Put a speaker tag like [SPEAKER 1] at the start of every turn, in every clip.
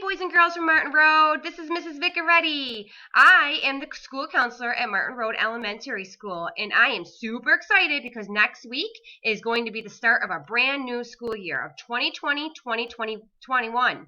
[SPEAKER 1] boys and girls from Martin Road. This is Mrs. Vicaretti. I am the school counselor at Martin Road Elementary School, and I am super excited because next week is going to be the start of a brand new school year of 2020-2021.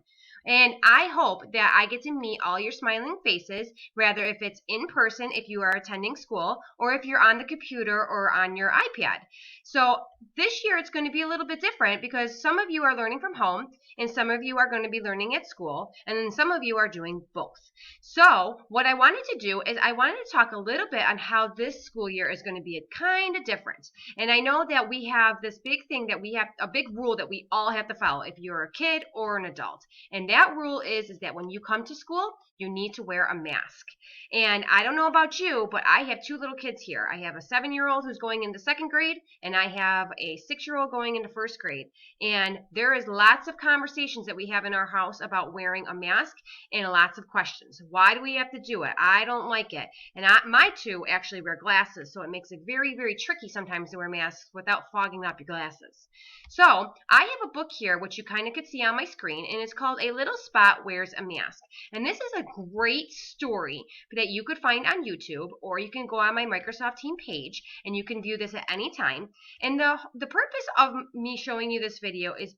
[SPEAKER 1] And I hope that I get to meet all your smiling faces, whether if it's in person, if you are attending school, or if you're on the computer or on your iPad. So this year it's going to be a little bit different because some of you are learning from home and some of you are going to be learning at school, and then some of you are doing both. So what I wanted to do is I wanted to talk a little bit on how this school year is going to be kind of different. And I know that we have this big thing that we have, a big rule that we all have to follow if you're a kid or an adult. And that rule is that when you come to school, you need to wear a mask. And I don't know about you, but I have two little kids here. I have a 7-year-old who's going into second grade, and I have a 6-year-old going into first grade. And there is lots of conversations that we have in our house about wearing a mask and lots of questions. Why do we have to do it? I don't like it. And my two actually wear glasses, so it makes it very, very tricky sometimes to wear masks without fogging up your glasses. So I have a book here, which you kind of could see on my screen, and it's called A Little Spot Wears a Mask. And this is a great story that you could find on YouTube, or you can go on my Microsoft Team page, and you can view this at any time. And the purpose of me showing you this video is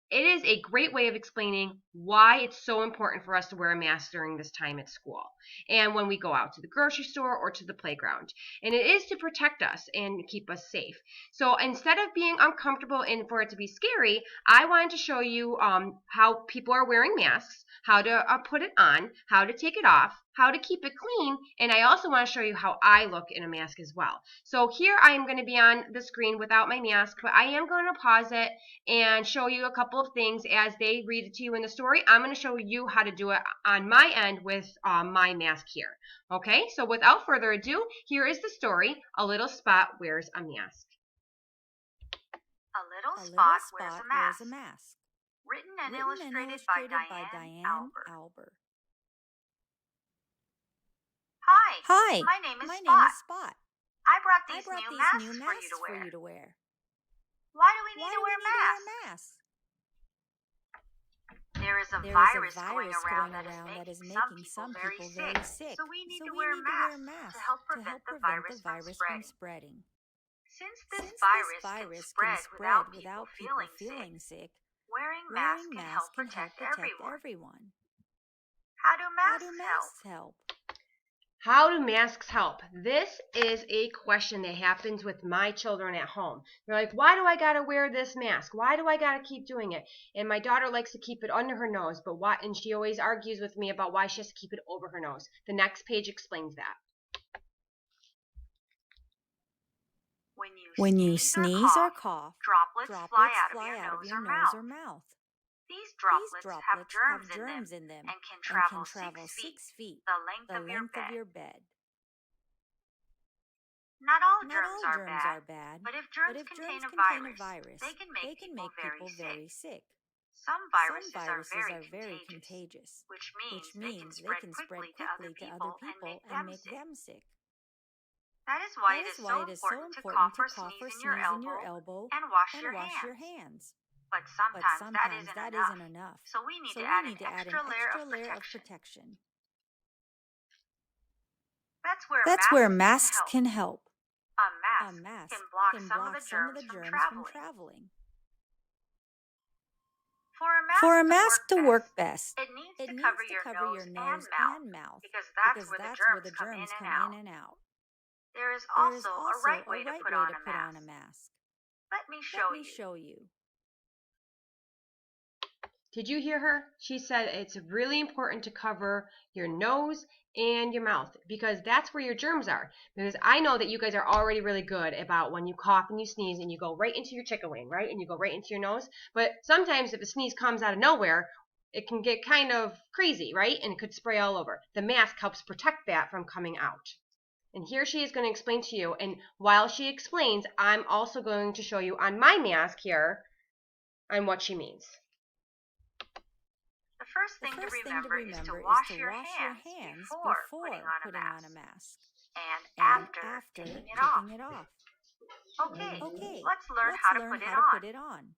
[SPEAKER 1] it is a great way of explaining why it's so important for us to wear a mask during this time at school and when we go out to the grocery store or to the playground. And it is to protect us and keep us safe. So instead of being uncomfortable and for it to be scary, I wanted to show you how people are wearing masks, how to put it on, how to take it off, how to keep it clean, and I also want to show you how I look in a mask as well. So here I am going to be on the screen without my mask, but I am going to pause it and show you a couple of things as they read it to you in the story. I'm going to show you how to do it on my end with my mask here. Okay, so without further ado, here is the story, A Little Spot Wears a Mask.
[SPEAKER 2] A Little Spot Wears a Mask. Written and illustrated by Diane Alber. Hi, my name is Spot. I brought these new masks for you to wear. Why do we need to wear masks? There is a virus going around that is making some people very sick. So we need to wear masks to help prevent the virus from spreading. Since this virus can spread without people feeling sick, wearing masks can help protect everyone. How do masks help?
[SPEAKER 1] How do masks help? This is a question that happens with my children at home. They're like, why do I gotta wear this mask? Why do I gotta keep doing it? And my daughter likes to keep it under her nose, but why? And she always argues with me about why she has to keep it over her nose. The next page explains that.
[SPEAKER 2] When you sneeze or cough, droplets fly out of your nose or mouth. These droplets have germs in them and can travel 6 feet, the length of your bed. Not all germs are bad, but if germs contain a virus, they can make people very sick. Some viruses are very contagious, which means they can spread quickly to other people and make them sick. That is why it is so important to cough or sneeze in your elbow and wash your hands. But sometimes that isn't enough. So we need to add an extra layer of protection. That's where masks can help. A mask can block some of the germs from traveling. For a mask to work best, it needs to cover your nose and mouth because that's where the germs come in and out. There is also a right way to put on a mask. Let me show you.
[SPEAKER 1] Did you hear her? She said it's really important to cover your nose and your mouth because that's where your germs are. Because I know that you guys are already really good about when you cough and you sneeze and you go right into your chicken wing, right? And you go right into your nose. But sometimes if a sneeze comes out of nowhere, it can get kind of crazy, right? And it could spray all over. The mask helps protect that from coming out. And here she is going to explain to you. And while she explains, I'm also going to show you on my mask here on what she means.
[SPEAKER 2] The first thing to remember is to wash your hands before putting on a mask. And after taking it off. Okay, let's learn how to put it on.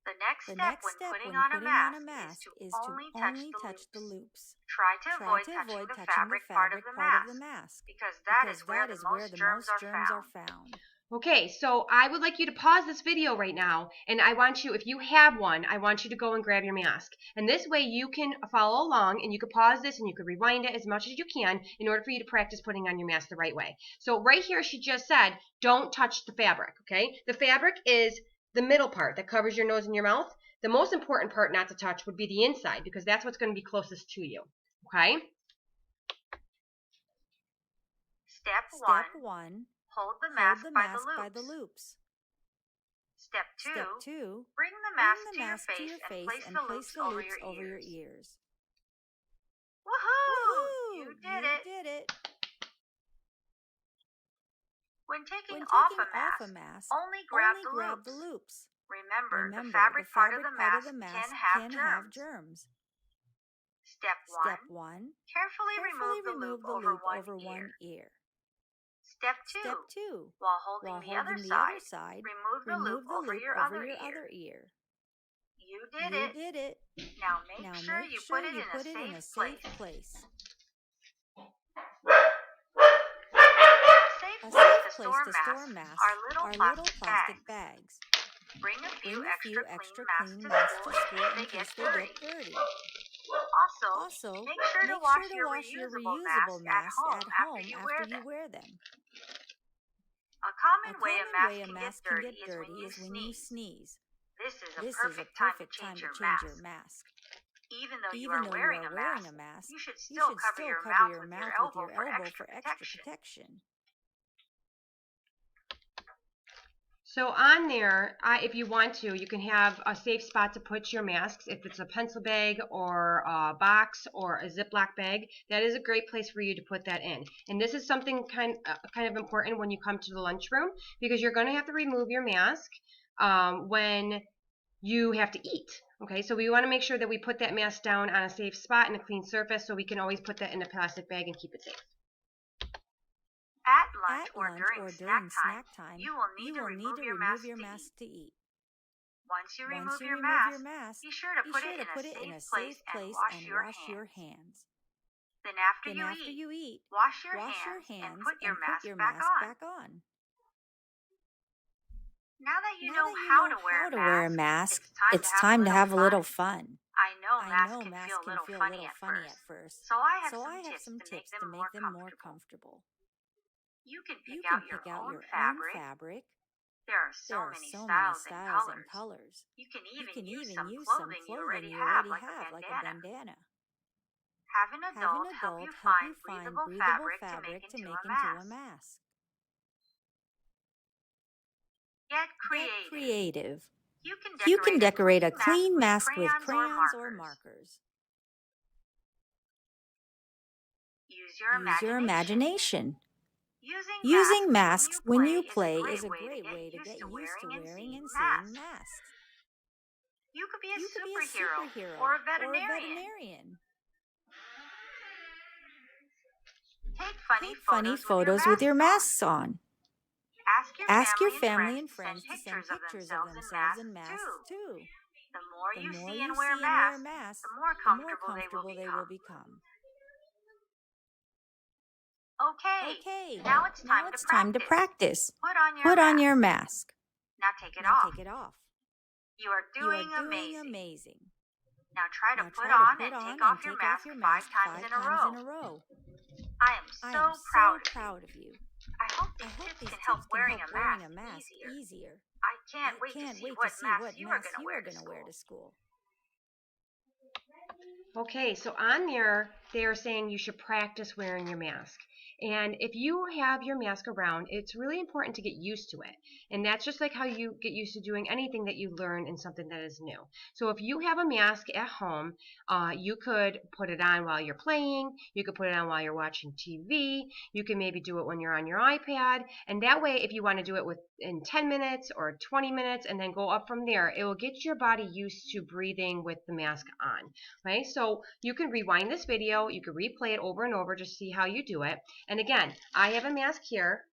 [SPEAKER 2] The next step when putting on a mask is to only touch the loops.
[SPEAKER 3] Try to
[SPEAKER 2] Try
[SPEAKER 3] avoid
[SPEAKER 2] to
[SPEAKER 3] touching
[SPEAKER 2] avoid
[SPEAKER 3] the
[SPEAKER 2] touching the
[SPEAKER 3] fabric part of
[SPEAKER 2] fabric
[SPEAKER 3] the
[SPEAKER 2] part of the
[SPEAKER 3] mask
[SPEAKER 2] mask
[SPEAKER 3] because that
[SPEAKER 2] because
[SPEAKER 3] is where
[SPEAKER 2] that
[SPEAKER 3] the
[SPEAKER 2] is where
[SPEAKER 3] most
[SPEAKER 2] the
[SPEAKER 3] germs
[SPEAKER 2] most
[SPEAKER 3] are
[SPEAKER 2] germs are
[SPEAKER 3] found.
[SPEAKER 2] found.
[SPEAKER 1] Okay, so I would like you to pause this video right now, and I want you, if you have one, I want you to go and grab your mask. And this way you can follow along, and you can pause this, and you can rewind it as much as you can in order for you to practice putting on your mask the right way. So right here she just said, don't touch the fabric, okay? The fabric is the middle part that covers your nose and your mouth. The most important part not to touch would be the inside, because that's what's going to be closest to you, okay?
[SPEAKER 3] Step
[SPEAKER 2] Step
[SPEAKER 3] 1.
[SPEAKER 2] 1.
[SPEAKER 3] Hold the
[SPEAKER 2] Hold
[SPEAKER 3] mask,
[SPEAKER 2] the
[SPEAKER 3] by,
[SPEAKER 2] mask
[SPEAKER 3] the
[SPEAKER 2] by the loops.
[SPEAKER 3] Step 2.
[SPEAKER 2] Step 2.
[SPEAKER 3] Bring the
[SPEAKER 2] Bring
[SPEAKER 3] mask
[SPEAKER 2] the
[SPEAKER 3] to your
[SPEAKER 2] mask to your face
[SPEAKER 3] face
[SPEAKER 2] and
[SPEAKER 3] and
[SPEAKER 2] place
[SPEAKER 3] place
[SPEAKER 2] the
[SPEAKER 3] the
[SPEAKER 2] loops
[SPEAKER 3] loops
[SPEAKER 2] over your
[SPEAKER 3] ears.
[SPEAKER 2] ears.
[SPEAKER 3] Woohoo!
[SPEAKER 2] Woohoo!
[SPEAKER 3] You did it!
[SPEAKER 2] did it!
[SPEAKER 3] When taking,
[SPEAKER 2] When
[SPEAKER 3] off,
[SPEAKER 2] taking
[SPEAKER 3] a
[SPEAKER 2] off a
[SPEAKER 3] mask,
[SPEAKER 2] mask,
[SPEAKER 3] only grab the loops.
[SPEAKER 2] loops.
[SPEAKER 3] Remember, the
[SPEAKER 2] Remember,
[SPEAKER 3] fabric,
[SPEAKER 2] the
[SPEAKER 3] part
[SPEAKER 2] fabric
[SPEAKER 3] of the
[SPEAKER 2] part
[SPEAKER 3] mask
[SPEAKER 2] of the mask
[SPEAKER 3] can have
[SPEAKER 2] can
[SPEAKER 3] germs.
[SPEAKER 2] have germs.
[SPEAKER 3] Step 1.
[SPEAKER 2] Step 1.
[SPEAKER 3] Carefully remove the loop over one ear. Step 2.
[SPEAKER 2] Step 2.
[SPEAKER 3] While holding
[SPEAKER 2] While
[SPEAKER 3] the
[SPEAKER 2] holding
[SPEAKER 3] other
[SPEAKER 2] the other
[SPEAKER 3] side,
[SPEAKER 2] side,
[SPEAKER 3] remove the loop over your other ear. You did
[SPEAKER 2] You
[SPEAKER 3] it.
[SPEAKER 2] did it.
[SPEAKER 3] Now make
[SPEAKER 2] Now
[SPEAKER 3] sure
[SPEAKER 2] make
[SPEAKER 3] you
[SPEAKER 2] sure
[SPEAKER 3] put it
[SPEAKER 2] you
[SPEAKER 3] in
[SPEAKER 2] put
[SPEAKER 3] a
[SPEAKER 2] it in a
[SPEAKER 3] safe
[SPEAKER 2] safe
[SPEAKER 3] place.
[SPEAKER 2] place.
[SPEAKER 3] A
[SPEAKER 2] A
[SPEAKER 3] safe
[SPEAKER 2] safe
[SPEAKER 3] place to store masks are little plastic bags. Bring a few extra clean masks to school in case they get dirty. Also, make sure to wash your reusable masks at home after you wear them. A common way a mask can get dirty is when you sneeze. This is a perfect time to change your mask. Even though you are wearing a mask, you should still cover your mouth with your elbow for extra protection.
[SPEAKER 1] So on there, if you want to, you can have a safe spot to put your masks. If it's a pencil bag or a box or a Ziploc bag, that is a great place for you to put that in. And this is something kind of important when you come to the lunchroom, because you're going to have to remove your mask when you have to eat. Okay, so we want to make sure that we put that mask down on a safe spot and a clean surface, so we can always put that in a plastic bag and keep it safe.
[SPEAKER 3] At lunch or during snack time, you will need to remove your mask to eat. Once you remove your mask, be sure to put it in a safe place and wash your hands. Then after you eat, wash your hands and put your mask back on. Now that you know how to wear a mask, it's time to have a little fun. I know masks can feel a little funny at first, so I have some tips to make them more comfortable. You can pick out your own fabric. There are so many styles and colors. You can even use some clothing you already have, like a bandana. Have an adult help you find breathable fabric to make into a mask. Get creative. You can decorate a clean mask with crayons or markers. Use your imagination. Using masks when you play is a great way to get used to wearing and seeing masks. You could be a superhero or a veterinarian. Take funny photos with your masks on. Ask your family and friends to send pictures of themselves in masks too. The more you see and wear masks, the more comfortable they will become. Okay, now it's time to practice. Put on your mask. Now take it off. You are doing amazing. Now try to put on and take off your mask 5 times in a row. I am so proud of you. I hope these tips can help wearing a mask easier. I can't wait to see what mask you are going to wear to school.
[SPEAKER 1] Okay, so on there, they are saying you should practice wearing your mask. And if you have your mask around, it's really important to get used to it. And that's just like how you get used to doing anything that you learn in something that is new. So if you have a mask at home, you could put it on while you're playing. You could put it on while you're watching TV. You can maybe do it when you're on your iPad. And that way, if you want to do it in 10 minutes or 20 minutes and then go up from there, it will get your body used to breathing with the mask on. Okay, so you can rewind this video. You can replay it over and over to see how you do it. And again, I have a mask here,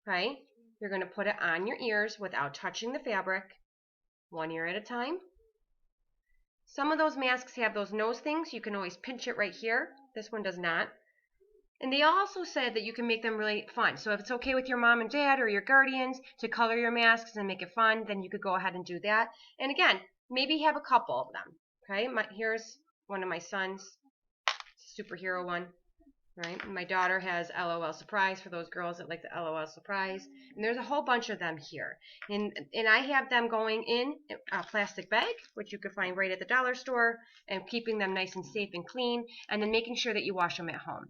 [SPEAKER 1] right? You're going to put it on your ears without touching the fabric. one ear at a time. Some of those masks have those nose things. You can always pinch it right here. This one does not. And they also said that you can make them really fun. So if it's okay with your mom and dad or your guardians to color your masks and make it fun, then you could go ahead and do that. And again, maybe have a couple of them. Okay, here's one of my sons, superhero one. Right, my daughter has LOL Surprise for those girls that like the LOL Surprise. And there's a whole bunch of them here. And I have them going in a plastic bag, which you can find right at the dollar store, and keeping them nice and safe and clean, and then making sure that you wash them at home.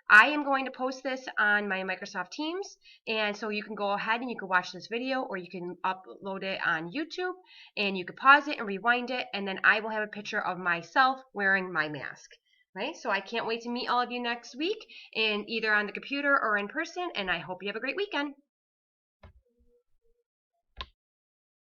[SPEAKER 1] I am going to post this on my Microsoft Teams, and so you can go ahead and you can watch this video, or you can upload it on YouTube, and you can pause it and rewind it, and then I will have a picture of myself wearing my mask. Right? So I can't wait to meet all of you next week, and either on the computer or in person, and I hope you have a great weekend.